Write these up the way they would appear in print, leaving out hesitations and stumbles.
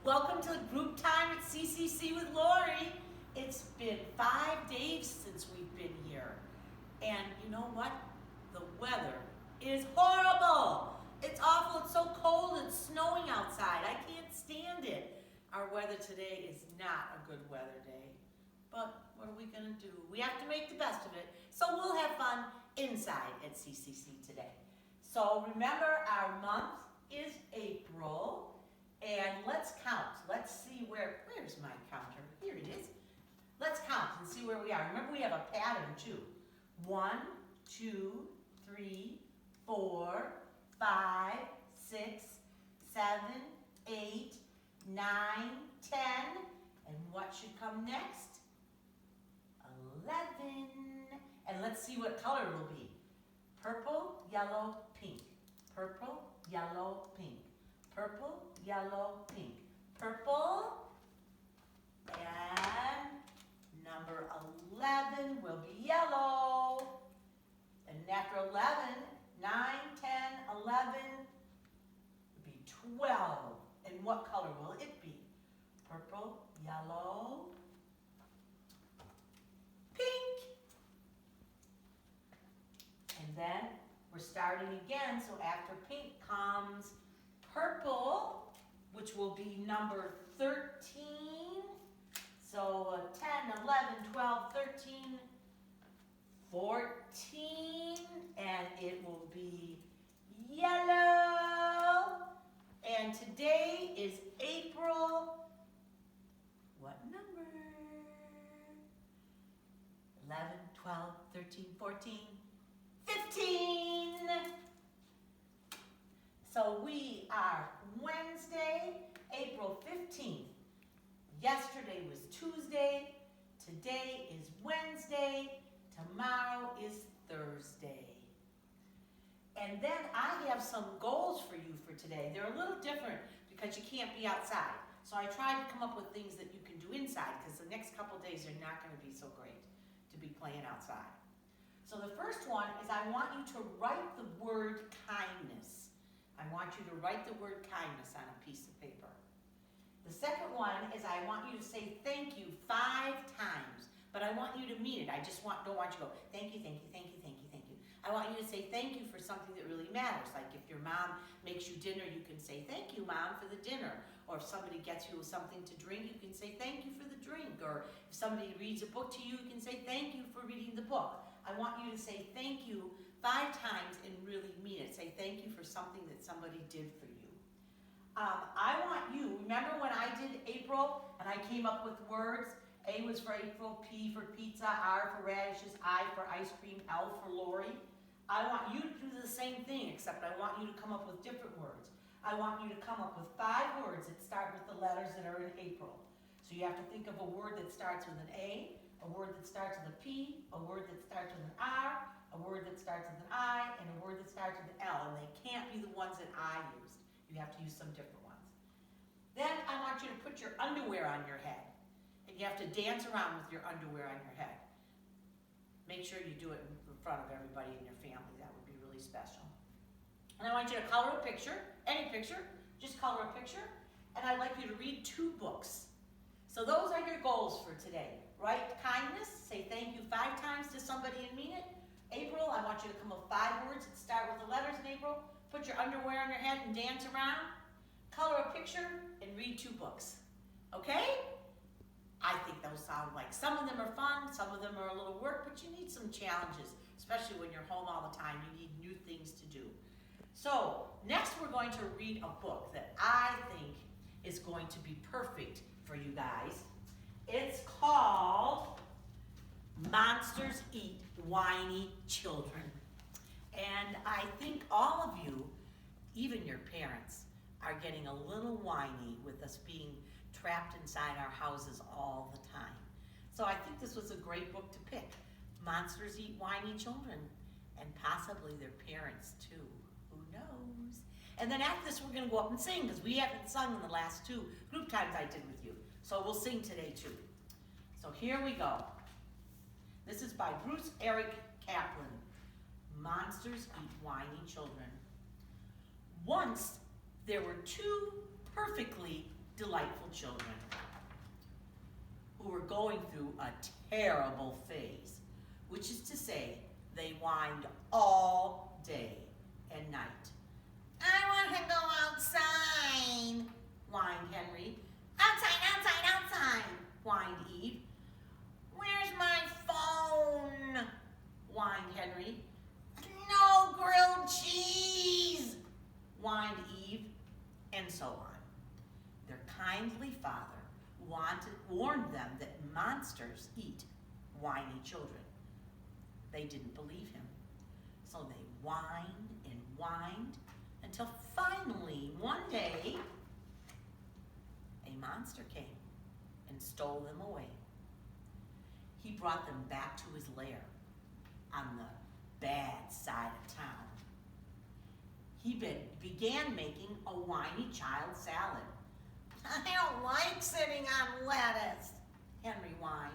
Welcome to Group Time at CCC with Laurie. It's been 5 days since we've been here. And you know what? The weather is horrible. It's awful. It's so cold. It's snowing outside. I can't stand it. Our weather today is not a good weather day. But what are we going to do? We have to make the best of it. So we'll have fun inside at CCC today. So remember, our month is April. And let's count. Let's see where's my counter? Here it is. Let's count and see where we are. Remember, we have a pattern too. 1, 2, 3, 4, 5, 6, 7, 8, 9, 10. And what should come next? 11. And let's see what color it will be. Purple, yellow, pink. Purple, yellow, pink. Purple, yellow, pink. Purple, and number 11 will be yellow. And after 11, 9, 10, 11 will be 12. And what color will it be? Purple, yellow, pink. And then we're starting again, so after pink comes purple, which will be number 13. So 10, 11, 12, 13, 14, and it will be yellow. And today is April, what number? 11, 12, 13, 14, 15. So we are Wednesday, April 15th. Yesterday was Tuesday. Today is Wednesday. Tomorrow is Thursday. And then I have some goals for you for today. They're a little different because you can't be outside. So I tried to come up with things that you can do inside because the next couple days are not going to be so great to be playing outside. So the first one is I want you to write the word kindness. I want you to write the word kindness on a piece of paper. The second one is I want you to say thank you 5 times, but I want you to mean it. I just don't want you to go, thank you, thank you, thank you, thank you, thank you. I want you to say thank you for something that really matters. Like if your mom makes you dinner, you can say thank you, Mom, for the dinner. Or if somebody gets you something to drink, you can say thank you for the drink. Or if somebody reads a book to you, you can say thank you for reading the book. I want you to say thank you 5 times and really mean it. Say thank you for something that somebody did for you. I want you, remember when I did April and I came up with words? A was for April, P for pizza, R for radishes, I for ice cream, L for Laurie. I want you to do the same thing, except I want you to come up with different words. I want you to come up with 5 words that start with the letters that are in April. So you have to think of a word that starts with an A word that starts with a P, a word that starts with an R, a word that starts with an I, and a word that starts with an L. And they can't be the ones that I used. You have to use some different ones. Then I want you to put your underwear on your head. And you have to dance around with your underwear on your head. Make sure you do it in front of everybody in your family. That would be really special. And I want you to color a picture, any picture, just color a picture. And I'd like you to read 2 books. So those are your goals for today. Write kindness, say thank you 5 times to somebody and mean it. April, I want you to come up with 5 words that start with the letters in April. Put your underwear on your head and dance around. Color a picture and read 2 books. Okay? I think those sound like some of them are fun, some of them are a little work, but you need some challenges, especially when you're home all the time. You need new things to do. So next we're going to read a book that I think is going to be perfect for you guys. It's called Monsters Eat Whiny Children. And I think all of you, even your parents, are getting a little whiny with us being trapped inside our houses all the time. So I think this was a great book to pick. Monsters Eat Whiny Children, and possibly their parents too. Who knows? And then after this, we're going to go up and sing, because we haven't sung in the last 2 group times I did with you. So we'll sing today too. So here we go. This is by Bruce Eric Kaplan. Monsters Eat Whiny Children. Once there were 2 perfectly delightful children who were going through a terrible phase, which is to say, they whined all day and night. I want to go outside, whined Henry. Outside, outside, outside, whined Eve. Where's my phone? Whined Henry. No grilled cheese, whined Eve, and so on. Their kindly father warned them that monsters eat whiny children. They didn't believe him, so they whined and whined until finally one day a monster came and stole them away. He brought them back to his lair on the bad side of town. He began making a whiny child salad. I don't like sitting on lettuce, Henry whined.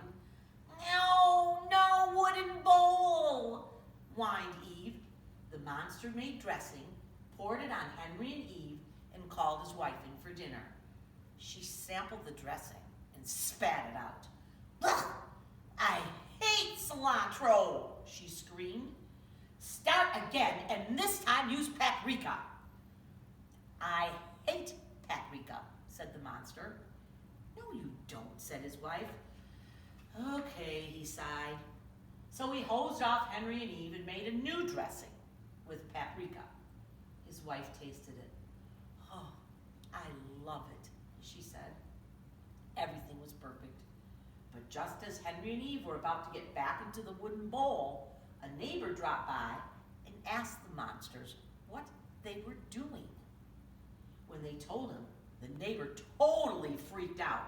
No wooden bowl, whined Eve. The monster made dressing, poured it on Henry and Eve, and called his wife in for dinner. She sampled the dressing and spat it out. Ugh, I hate cilantro, she screamed. Start again, and this time use paprika. I hate paprika, said the monster. No, you don't, said his wife. Okay, he sighed. So he hosed off Henry and Eve and made a new dressing with paprika. His wife tasted it. Oh, I love it, she said. Everything was perfect. But just as Henry and Eve were about to get back into the wooden bowl, a neighbor dropped by and asked the monsters what they were doing. When they told him, the neighbor totally freaked out.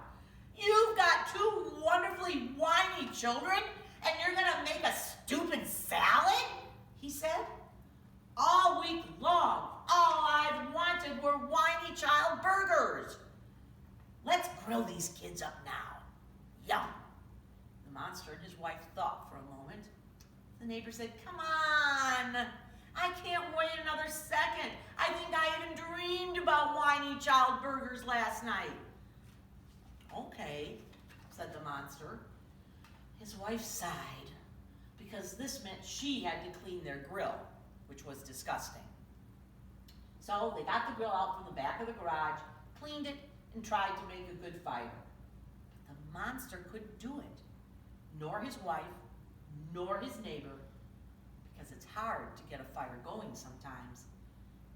You've got two wonderfully whiny children, and you're gonna make a stupid salad? He said. All week long, all I've wanted were whiny child burgers. Let's grill these kids up now. Yum. The monster and his wife thought for a moment. The neighbor said, come on, I can't wait another second. I think I even dreamed about whiny child burgers last night. Okay, said the monster. His wife sighed, because this meant she had to clean their grill, which was disgusting. So they got the grill out from the back of the garage, cleaned it, and tried to make a good fire. But the monster couldn't do it, nor his wife, nor his neighbor, because it's hard to get a fire going sometimes.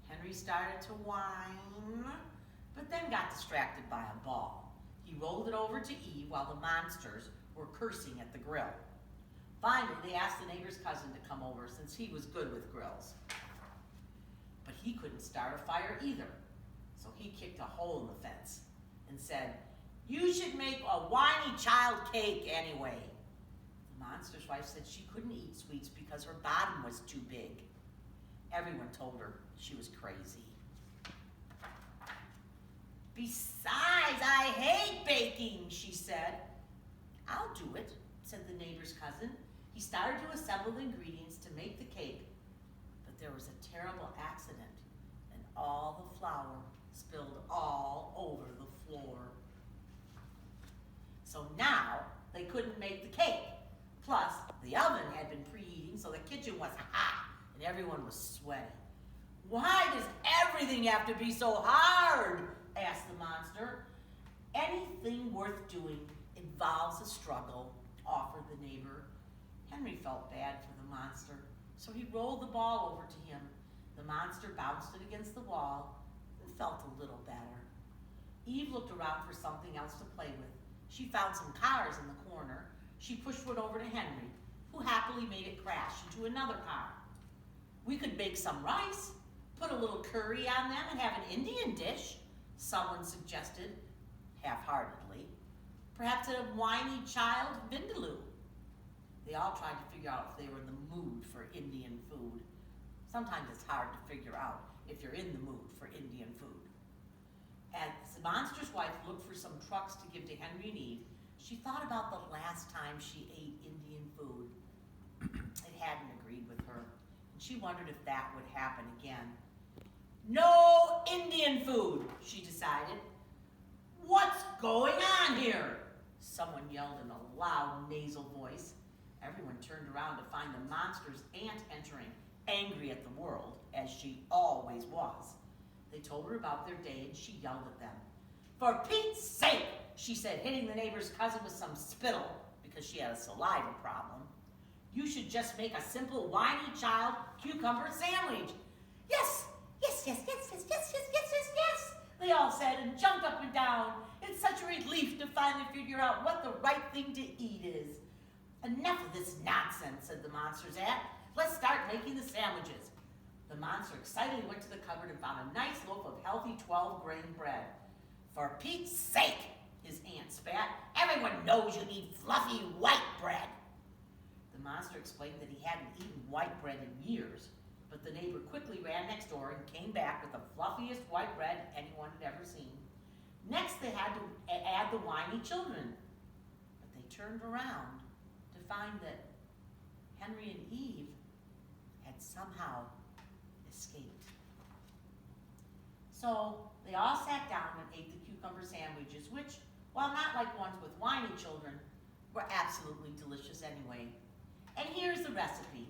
Henry started to whine, but then got distracted by a ball. He rolled it over to Eve while the monsters were cursing at the grill. Finally, they asked the neighbor's cousin to come over since he was good with grills. But he couldn't start a fire either, so he kicked a hole in the fence and said, you should make a whiny child cake anyway. The monster's wife said she couldn't eat sweets because her bottom was too big. Everyone told her she was crazy. Besides, I hate baking, she said. I'll do it, said the neighbor's cousin. He started to assemble the ingredients to make the cake, but there was a terrible accident, and all the flour spilled all over the floor. So now they couldn't make the cake. Plus, the oven had been preheating, so the kitchen was hot, and everyone was sweaty. Why does everything have to be so hard? Asked the monster. Anything worth doing involves a struggle, offered the neighbor. Henry felt bad for the monster, so he rolled the ball over to him. The monster bounced it against the wall and felt a little better. Eve looked around for something else to play with. She found some cars in the corner. She pushed one over to Henry, who happily made it crash into another car. We could bake some rice, put a little curry on them, and have an Indian dish, someone suggested, half-heartedly. Perhaps a whiny child vindaloo. They all tried to figure out if they were in the mood for Indian food. Sometimes it's hard to figure out if you're in the mood for Indian food. As the monster's wife looked for some trucks to give to Henry and Eve, she thought about the last time she ate Indian food. It hadn't agreed with her, and she wondered if that would happen again. No Indian food, she decided. going on here?" Someone yelled in a loud nasal voice. Everyone turned around to find the monster's aunt entering, angry at the world, as she always was. They told her about their day and she yelled at them. "For Pete's sake," she said, hitting the neighbor's cousin with some spittle because she had a saliva problem. "You should just make a simple whiny child cucumber sandwich." "Yes, yes, yes, yes, yes, yes, yes, yes, yes, yes," they all said and jumped up and down. It's such a relief to finally figure out what the right thing to eat is. "Enough of this nonsense," said the monster's aunt. "Let's start making the sandwiches." The monster excitedly went to the cupboard and found a nice loaf of healthy 12-grain bread. "For Pete's sake," his aunt spat, "everyone knows you need fluffy white bread." The monster explained that he hadn't eaten white bread in years, but the neighbor quickly ran next door and came back with the fluffiest white bread anyone had ever seen. Next, they had to add the whiny children, but they turned around to find that Henry and Eve had somehow escaped. So they all sat down and ate the cucumber sandwiches, which, while not like ones with whiny children, were absolutely delicious anyway. And here's the recipe.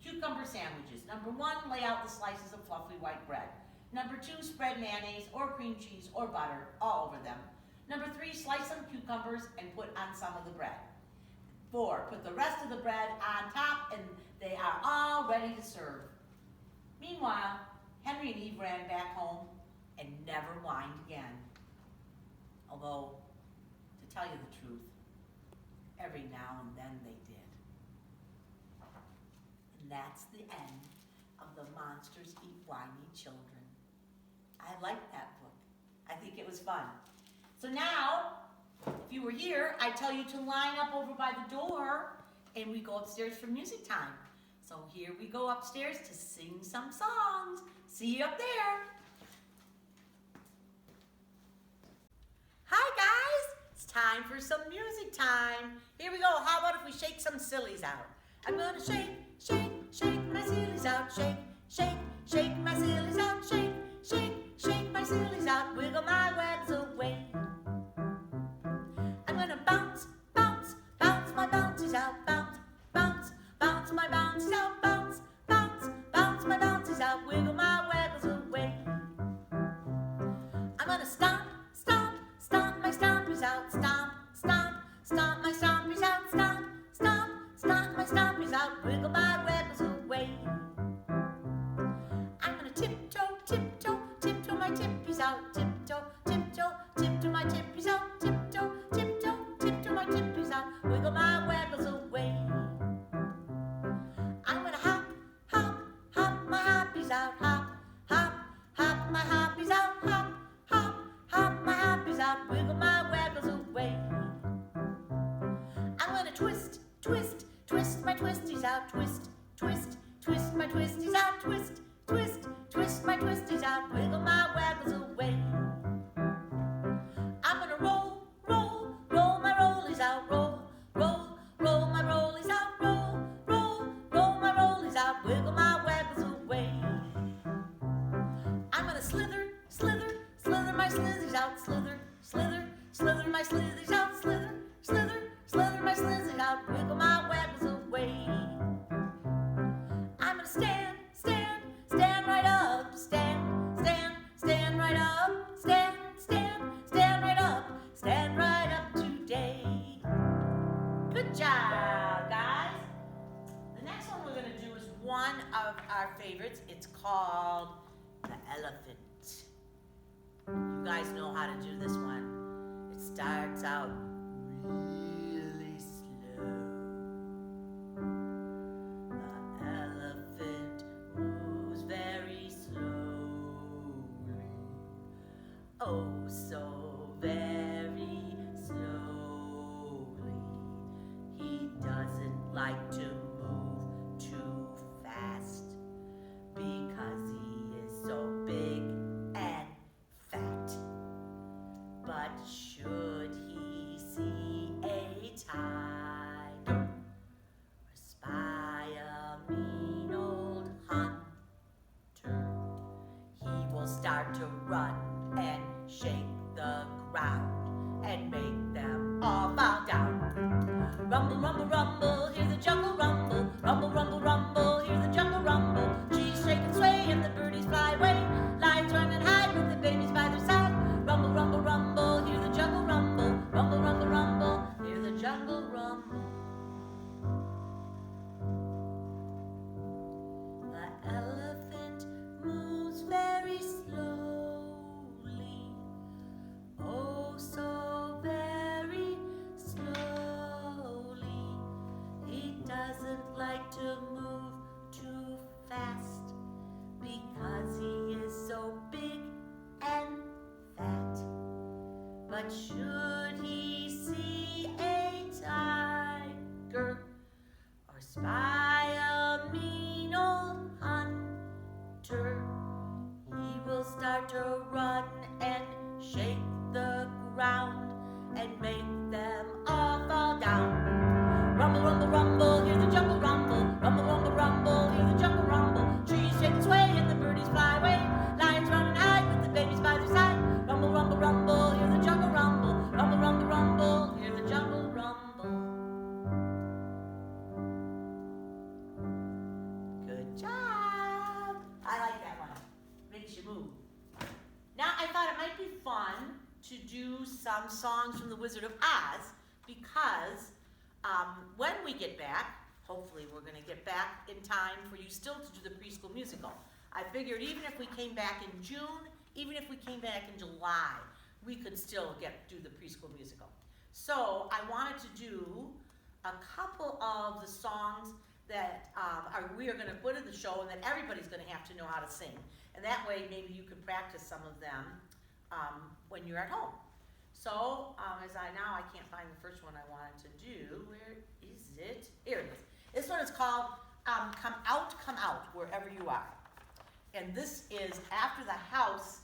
Cucumber sandwiches. Number 1, lay out the slices of fluffy white bread. Number 2, spread mayonnaise or cream cheese or butter all over them. Number 3, slice some cucumbers and put on some of the bread. 4, put the rest of the bread on top and they are all ready to serve. Meanwhile, Henry and Eve ran back home and never whined again. Although, to tell you the truth, every now and then they did. And that's the end of the Monsters Eat Whiny Children. I liked that book. I think it was fun. So now, if you were here, I'd tell you to line up over by the door and we go upstairs for music time. So here we go upstairs to sing some songs. See you up there. Hi guys, it's time for some music time. Here we go. How about if we shake some sillies out? I'm gonna shake, shake, shake my sillies out. Shake, shake, shake my sillies out. Shake, shake, shake my sillies out. Wiggle my wags away. I'm gonna bounce, bounce, bounce my bounces out. Bounce, bounce, bounce my bounces out. Bounce, bounce, bounce my bounces out. Wiggle my waggles away. I'm gonna stomp, stomp, stomp my stompies out. Stomp, stomp, stomp my stompies out. Stomp, stomp, stomp my stompies out. Wiggle my waggles away. I'm gonna tiptoe, tiptoe, tiptoe my tippies out. Tiptoe, tiptoe, tiptoe my tippies out. Tiptoe, tiptoe, tiptoe my tippies out. Wiggle my waggles away. I'm gonna hop, hop, hop my hoppies out. Hop, hop, hop my hoppies out. Hop, hop, hop my hoppies out. Wiggle my waggles away. I'm gonna twist, twist, twist my twisties out. Twist, twist, twist my twisties out. Twist, twist, twist my twisties out. Wiggle my waggles away. I'm gonna roll, roll, roll my rollies out. Roll, roll, roll my rollies out. Roll, roll, roll my rollies out. Wiggle my waggles away. I'm gonna slither, slither, slither my slithies out. Slither, slither, slither my slithies out. Slither, slither, slither my slithies out. Wiggle my waggles away. I'm gonna stand, stand, stand right up. Stand, stand, stand right up. Stand, stand, stand right up. Stand right up today. Good job, guys. The next one we're going to do is one of our favorites. It's called The Elephant. You guys know how to do this one. It starts out really slow. The elephant moves very slowly. Oh, so very slowly. He doesn't like to move too fast because he is so big and fat. But should he see a tiger or spy a mean old hunter, he will start to run and shake the ground and But should he see a tiger or spy a mean old hunter, he will start to run and shake the ground and make them all fall down. Rumble, rumble, rumble, hear the jungle rumble. Rumble, rumble, rumble, hear the jungle rumble. Trees shake and sway and the birdies fly away. Lions run and hide with the babies by their side. Rumble, rumble, rumble, hear the jungle rumble. Rumble, rumble, rumble, hear the jungle rumble. Good job. I like that one. Makes you move. Now I thought it might be fun to do some songs from The Wizard of Oz because when we get back, hopefully we're going to get back in time for you still to do the preschool musical. I figured even if we came back in June, even if we came back in July, we could still do the preschool musical. So I wanted to do a couple of the songs that we are going to put in the show and that everybody's going to have to know how to sing. And that way maybe you can practice some of them when you're at home. So I can't find the first one I wanted to do. Where is it? Here it is. This one is called Come Out, Wherever You Are. And this is after the house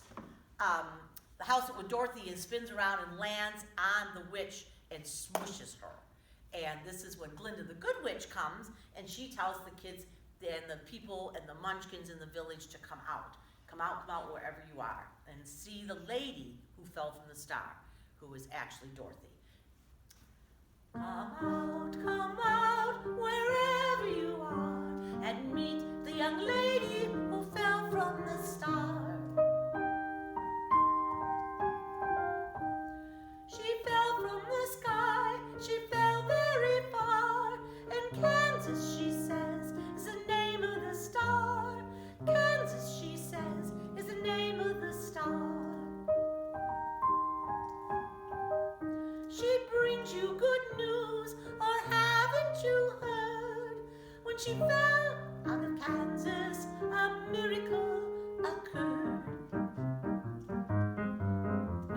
with Dorothy and spins around and lands on the witch and smushes her. And this is when Glinda the Good Witch comes and she tells the kids and the people and the munchkins in the village to come out. Come out wherever you are and see the lady who fell from the star, who is actually Dorothy. Come out, wherever you are, and meet the young lady who fell from the star. She fell from the sky, she fell very far, and Kansas, she says, is the name of the star. Kansas, she says, is the name of the star. She brings you good news, or haven't you heard? When she fell out of Kansas, a miracle occurred.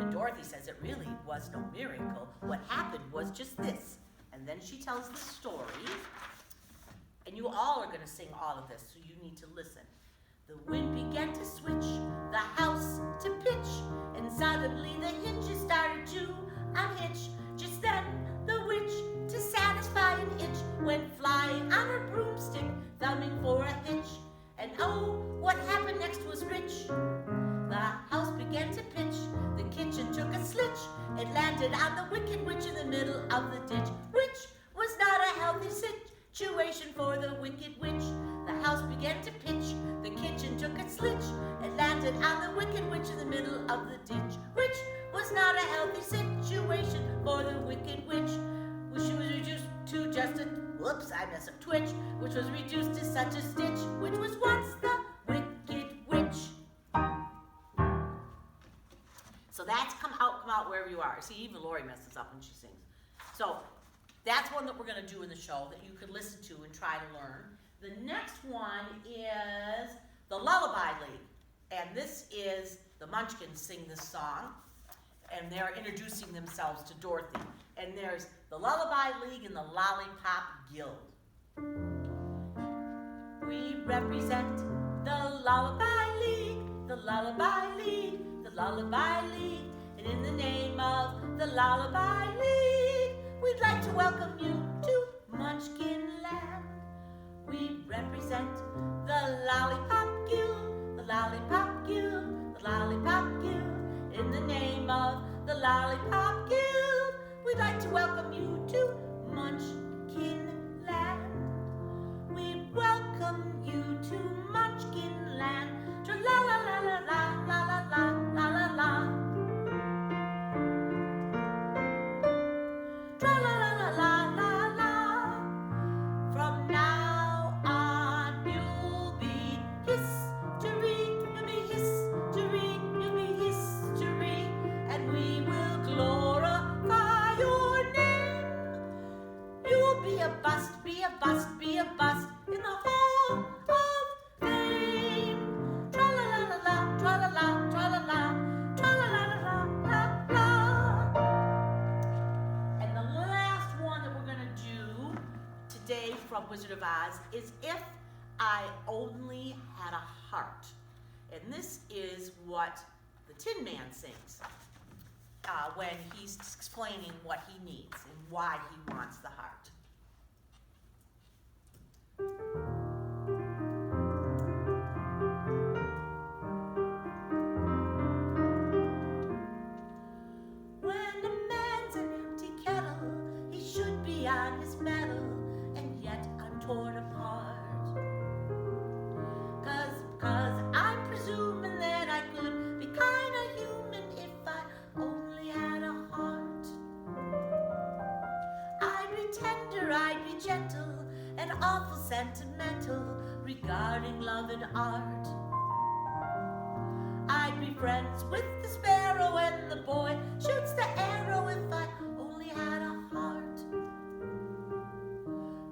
And Dorothy says it really was no miracle. What happened was just this. And then she tells the story, and you all are going to sing all of this, so you need to listen. The wind began to switch, the house to pitch, and suddenly the hinges started to unhitch. Just then the witch, to satisfy an itch, went flying on her broomstick, thumbing for a hitch. And oh, what happened next was rich. The house began to pitch, the kitchen took a slitch, it landed on the wicked witch in the middle of the ditch, which was not a healthy situation for the wicked witch. The house began to pitch, the kitchen took a slitch, it landed on the wicked witch in the middle of the ditch, which was not a healthy situation for the wicked witch. She was reduced to just a, twitch, which was reduced to such a stitch, which was once the wicked witch. So that's come out wherever you are. See, even Laurie messes up when she sings. So that's one that we're going to do in the show that you could listen to and try to learn. The next one is the Lullaby League. And this is, the Munchkins sing this song. And they're introducing themselves to Dorothy. And there's the Lullaby League and the Lollipop Guild. We represent the Lullaby League, the Lullaby League, the Lullaby League. And in the name of the Lullaby League, we'd like to welcome you to Munchkin Land. We represent the Lollipop Guild, the Lollipop Guild, the Lollipop Guild. In the name of the Lollipop Guild, we'd like to welcome you to Munchkin Land. We welcome you to Munchkin Land. Tra-la-la-la-la-la-la-la-la-la-la. Tra-la-la-la-la-la-la. From now on, you'll be history. You'll be history. You'll be history. And we will glorify your name. You'll be a bust, be a bust, be a bust in the Hall of Fame. from Wizard of Oz is If I Only Had a Heart. And this is what the Tin Man sings when he's explaining what he needs and why he wants the heart. When a man's an empty kettle, he should be on his mettle, and yet I'm torn apart. Cause I'm presuming that I could be kinda human if I only had a heart. I'd be tender, I'd be gentle, and awful sentimental regarding love and art. I'd be friends with the sparrow and the boy shoots the arrow if I only had a heart.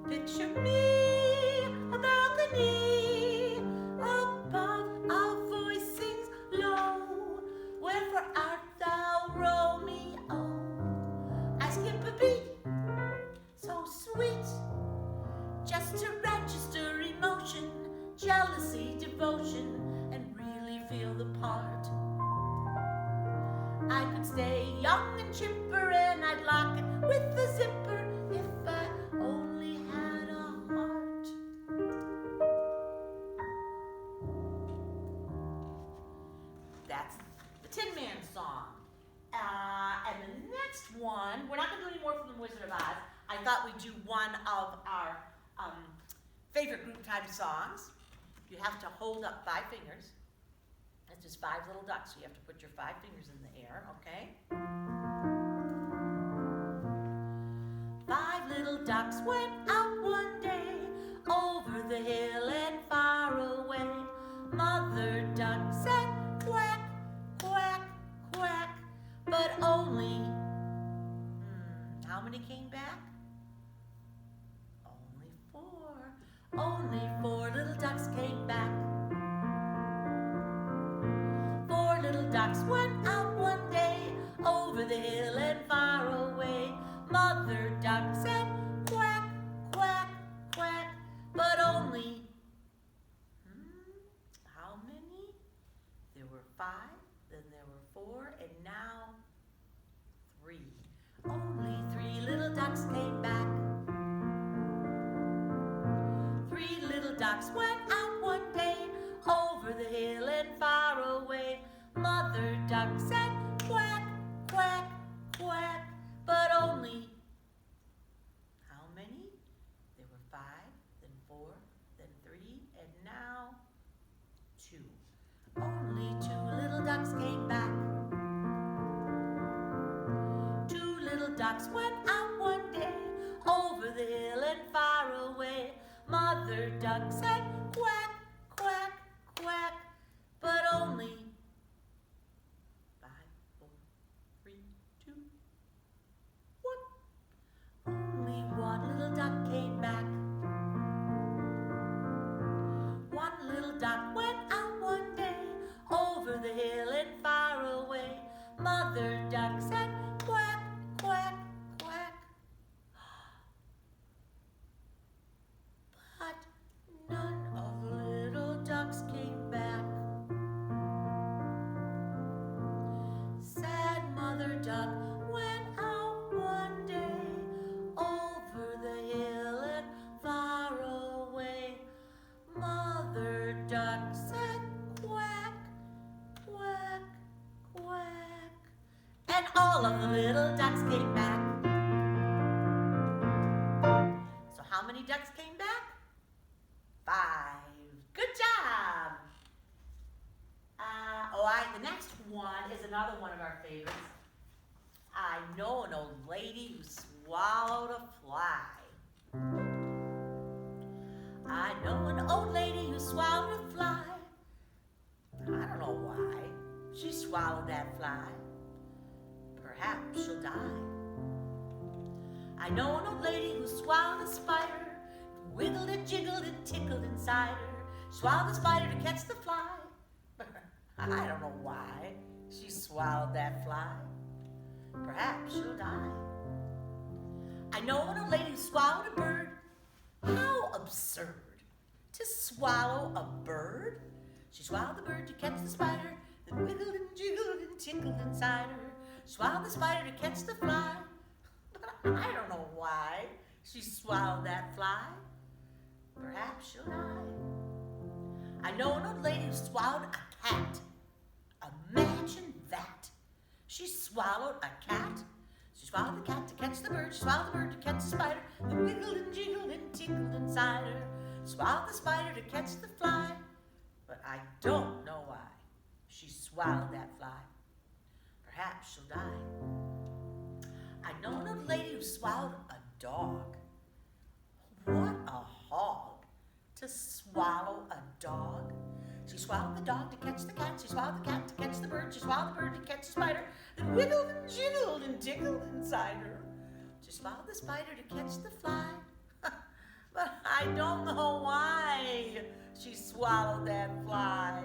Picture me, a balcony, above our voice sings low. Wherefore art thou, Romeo? I skip a beat, so sweet, just to register emotion, jealousy, devotion, and really feel the part. I could stay young and chipper, and I'd lock it with the zipper if I only had a heart. That's the Tin Man song. And the next one, we're not going to do any more from the Wizard of Oz. I thought we'd do one of our favorite group time songs. You have to hold up 5 fingers. It's just 5 little ducks, so you have to put your 5 fingers in the air, okay? 5 little ducks went out one day, over the hill and far away. Mother duck said quack, quack, quack, but only, how many came back? Only 4. Only 4 little ducks came back. 4 little ducks went out one day, over the hill and far away. Mother duck said quack, quack, quack, but only, how many? There were 5, then there were 4, and now 3. Only 3 little ducks came back. 3 little ducks went out one day, over the hill and far away. Mother duck said quack, quack, quack, but only, how many? There were 5, then 4, then 3, and now 2. Only 2 little ducks came back. 2 little ducks went out one day, over the hill and far away. Mother duck said quack, quack, quack, but only, 5, 4, 3, 2, 1. Only 1 little duck came back. 1 little duck went out one day, over the hill and far away. Mother duck said quack, quack, quack. But none of the little ducks came back. Sad Mother duck went out one day, over the hill and far away. Mother duck said quack, quack, quack, and all of the little ducks came back. So how many ducks came back? 5. Good job. The next one is another one of our favorites. I know an old lady who swallowed a fly. I know an old lady who swallowed a fly. I don't know why she swallowed that fly. Perhaps she'll die. I know an old lady who swallowed a spider. Wiggled and jiggled and tickled inside her. Swallowed the spider to catch the fly. I don't know why she swallowed that fly. Perhaps she'll die. I know an old lady who swallowed a bird. How absurd to swallow a bird. She swallowed the bird to catch the spider that wiggled and jiggled and tickled inside her. Swallowed the spider to catch the fly, but I don't know why she swallowed that fly. Perhaps she'll die. I know an old lady who swallowed a cat. Imagine that. She swallowed a cat. She swallowed the cat to catch the bird. She swallowed the bird to catch the spider that wiggled and jiggled and tickled inside her. Swallowed the spider to catch the fly, but I don't know why she swallowed that fly. Perhaps she'll die. I know an old lady who swallowed a dog. What a hog to swallow a dog. She swallowed the dog to catch the cat. She swallowed the cat to catch the bird. She swallowed the bird to catch the spider that wiggled and jiggled and tickled inside her. She swallowed the spider to catch the fly, but I don't know why she swallowed that fly.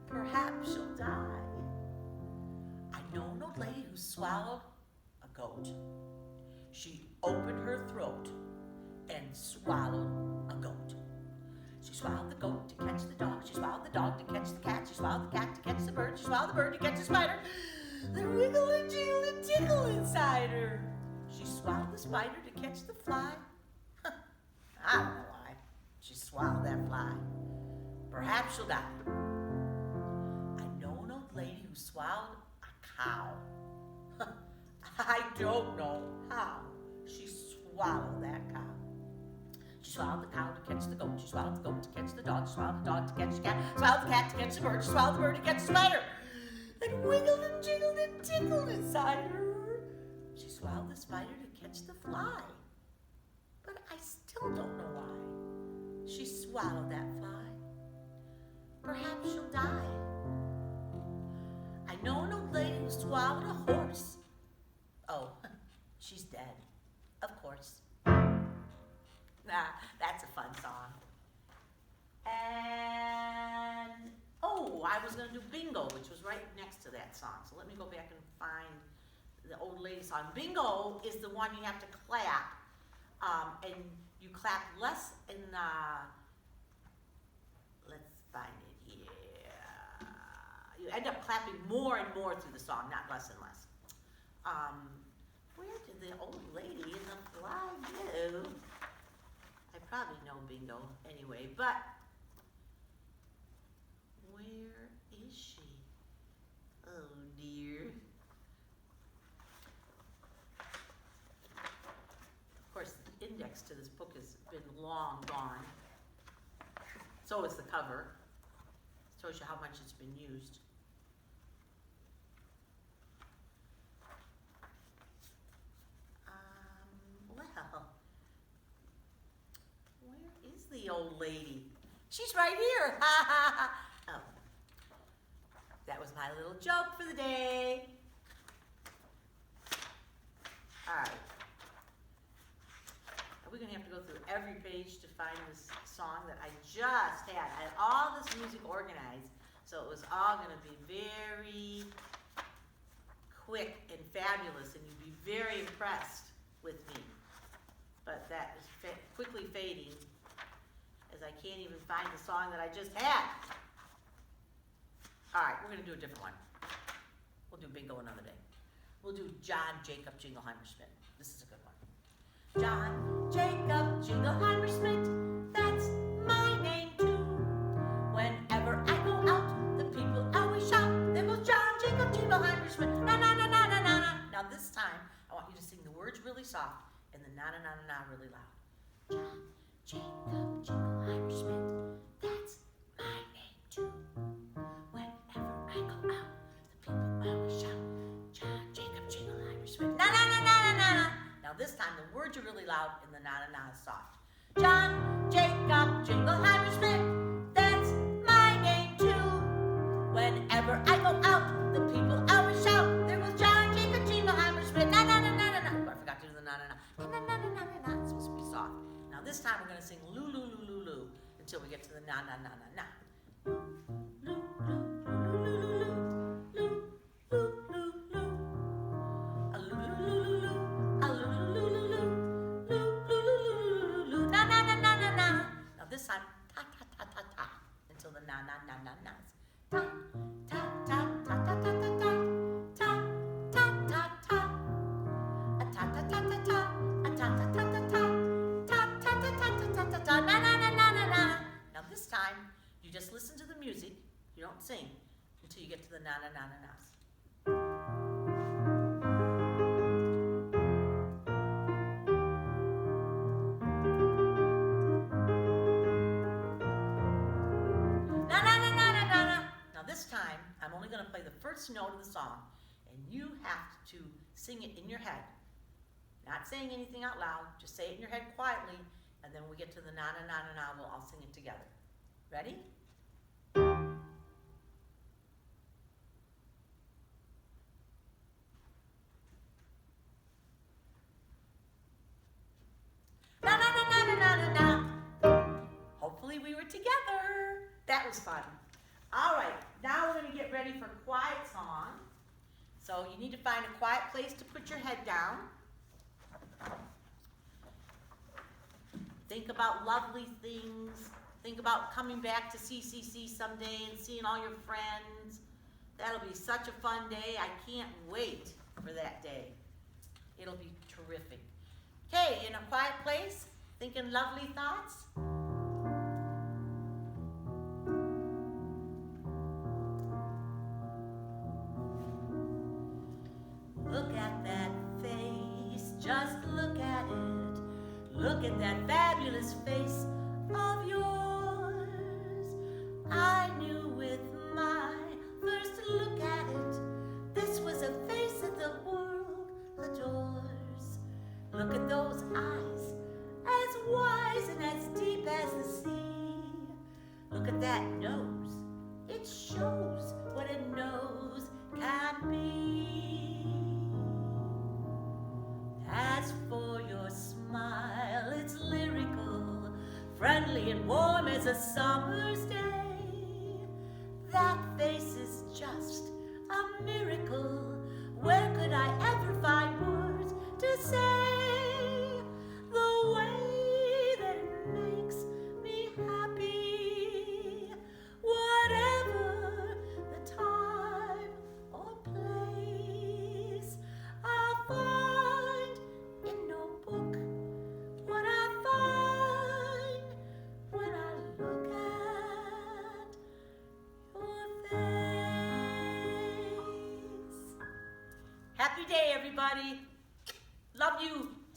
Perhaps she'll die. I know an old lady who swallowed a goat. She opened her throat and swallowed a goat. She swallowed the goat to catch the dog. She swallowed the dog to catch the cat. She swallowed the cat to catch the bird. She swallowed the bird to catch the spider that wiggled and jiggled and tickled inside her. She swallowed the spider to catch the fly. I don't know why she swallowed that fly. Perhaps she'll die. I know an old lady who swallowed a cow. I don't know how she swallowed that cow. She swallowed the cow to catch the goat. She swallowed the goat to catch the dog. She swallowed the dog to catch the cat. Swallowed the cat to catch the bird. She swallowed the bird to catch the spider that wiggled and jiggled and tickled inside her. She swallowed the spider to catch the fly, but I still don't know why she swallowed that fly. Perhaps she'll die. I know an old lady who swallowed a horse. Oh, she's dead, of course. That's a fun song. And, I was going to do bingo, which was right next to that song. So let me go back and find the old lady song. Bingo is the one you have to clap. And you clap less in let's find it here. You end up clapping more and more through the song, not less and less. Where did the old lady in the fly go? I probably know bingo anyway, but where is she? Oh dear. Of course, the index to this book has been long gone. So is the cover. It shows you how much it's been used. Well, where is the old lady? She's right here. Oh, that was my little joke for the day. All right. Are we going to have to go through every page to find this song that I just had? I had all this music organized, so it was all going to be very quick and fabulous, and you'd be very impressed with me. But that is quickly fading as I can't even find the song that I just had. All right, we're going to do a different one. We'll do bingo another day. We'll do John Jacob Jingleheimer Schmidt. This is a good one. John Jacob Jingleheimer Schmidt, that's my name too. Whenever I go out, the people always shout, there goes John Jacob Jingleheimer Schmidt. Na na na na na na na. Now this time, I want you to sing the words really soft and the na na na na na really loud. John Jacob Jingleheimer Schmidt, that's my name too. Whenever I go out, the people always shout, John Jacob Jingleheimer Schmidt. Na na na na na na na. Now this time the words are really loud and the na na na is soft. John Jacob Jingleheimer Schmidt, that's my name too. Whenever I go out, the people always shout, there goes John Jacob Jingleheimer Schmidt. Na na na na na na. Oh, I forgot to do the na na na. Na na na na na na. It's supposed to be soft. Now this time we're going to sing loo loo loo loo loo until we get to the na na na na na. Loo loo loo loo loo loo loo loo loo. A loo loo loo loo loo. A loo loo loo loo loo loo loo loo loo loo. Na na na na na na. sing until you get to the na na na na nas. Na na na na na na na. Now this time, I'm only going to play the first note of the song, and you have to sing it in your head. Not saying anything out loud, just say it in your head quietly, and then when we get to the na na na na na, we'll all sing it together. Ready? Na na na na na na na na. Hopefully we were together. That was fun. All right, now we're going to get ready for quiet song. So you need to find a quiet place to put your head down. Think about lovely things. Think about coming back to CCC someday and seeing all your friends. That'll be such a fun day. I can't wait for that day. It'll be terrific. Okay, in a quiet place, thinking lovely thoughts. Look at that face, just look at it. Look at that fabulous face of yours. I knew with my first look at it, this was a face that the world adores. Look at those eyes, as wise and as deep as the sea. Look at that nose, it shows what a nose can be. As for your smile, it's lyrical, friendly and warm as a summer's day. That face is just a miracle. Where could I ever find words to say the way that it makes me happy? Whatever the time or place, I'll find in no book what I find when I look at your face. Happy day, everybody. Love you.